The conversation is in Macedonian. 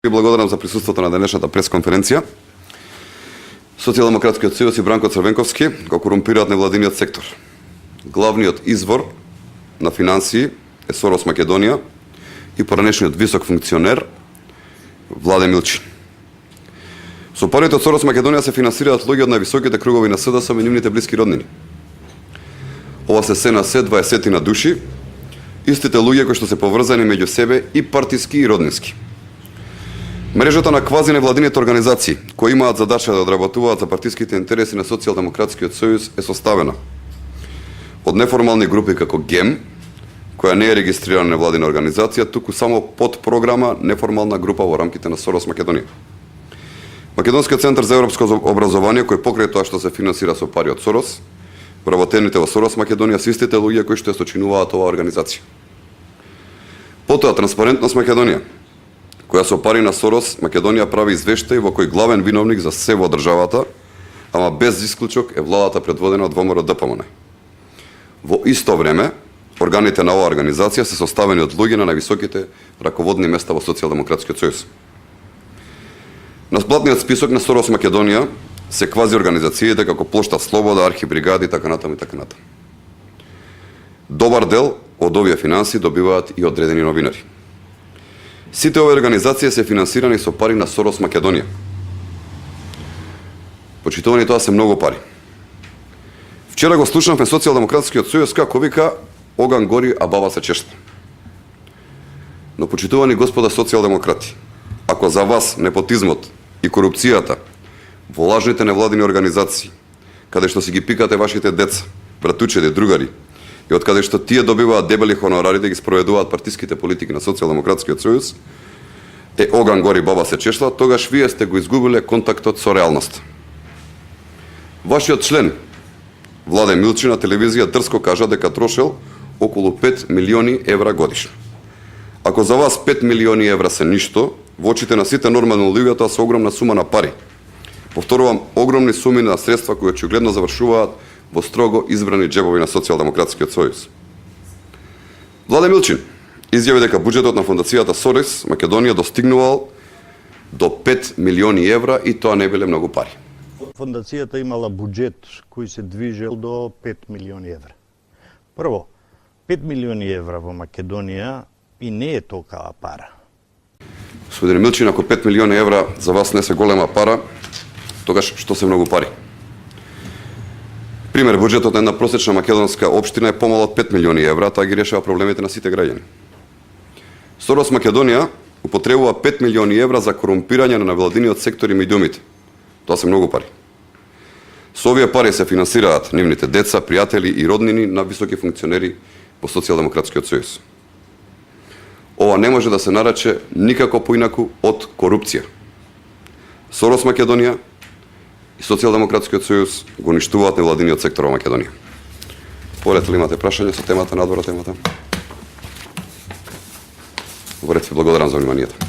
Ви благодарам за присуството на денешната пресконференција. Социјалдемократскиот сојуз и Бранко Црвенковски го корумпираат невладиниот сектор. Главниот извор на финансии е Сорос Македонија и поранешниот висок функционер Владе Милчин. Со парите од Сорос Македонија се финансираат луѓе од највисоките кругови на СДСМ и нивните блиски роднини. Ова се на се 20 на души, истите луѓе кои што се поврзани меѓу себе и партиски и роднински. Мрежата на квази невладините организации, кои имаат задача да одработуваат за партиските интереси на Социјалдемократскиот сојуз, е составена од неформални групи како ГЕМ, која не е регистрирана невладина организација, туку само под програма неформална група во рамките на Сорос Македонија. Македонскиот центар за европско образование, кој покрај тоа што се финансира со пари од Сорос, вработените во Сорос Македонија се истите луѓе кои што ја сочинуваат оваа организација. Потоа Транспарентност Македонија, која со пари на Сорос Македонија прави извештај во кој главен виновник за се во државата, ама без исклучок е владата предводена од ВМРО ДПМН. Во исто време, органите на оваа организација се составени од луѓе на највисоките раководни места во Социјалдемократскиот сојуз. На сплатниот список на Сорос Македонија се квази организациите како Плошта Слобода, архибригади, така натаму и така натаму. Добар дел од овие финанси добиваат и одредени новинари. Сите овие организации се финансирани со пари на Сорос Македонија. Почитувани, тоа се многу пари. Вчера го слушнавме Социјалдемократскиот сојуз како вика оган гори, а баба се чешла. Но почитувани господа социјалдемократи, ако за вас непотизмот и корупцијата во лажните невладини организации, каде што си ги пикате вашите деца, братучеди, другари, и од каде што тие добиваат дебели хонорари да ги спроведуваат партиските политики на Социјалдемократскиот сојуз, е оган гори, баба се чешла, тогаш вие сте го изгубиле контактот со реалноста. Вашиот член, Владе Милчин, на телевизија дрско кажа дека трошел околу 5 милиони евра годишно. Ако за вас 5 милиони евра се ништо, во очите на сите нормални луѓе тоа се огромна сума на пари. Повторувам, огромни суми на средства кои очигледно завршуваат во строго избрани џебови на Социјалдемократскиот сојуз. Владе Милчин изјави дека буџетот на фондацијата Сорос Македонија достигнувал до 5 милиони евра и тоа не биле многу пари. Фондацијата имала буџет кој се движел до 5 милиони евра. Прво, 5 милиони евра во Македонија и не е толкава пара. Господин Милчин, ако 5 милиони евра за вас не се голема пара, тогаш што се многу пари? Пример, буџетот на една просечна македонска општина е помало од 5 милиони евра, таа ги решава проблемите на сите граѓани. Сорос Македонија употребува 5 милиони евра за корумпирање на невладиниот сектор и медиумите. Тоа се многу пари. Со овие пари се финансираат нивните деца, пријатели и роднини на високи функционери во Социјалдемократскиот сојуз. Ова не може да се нарече никако поинаку од корупција. Сорос Македонија и Социјалдемократскиот сојуз го уништуваат невладиниот сектор во Македонија. Поред ли имате прашање со темата, надвор од темата? Во ред ви благодарам за вниманието.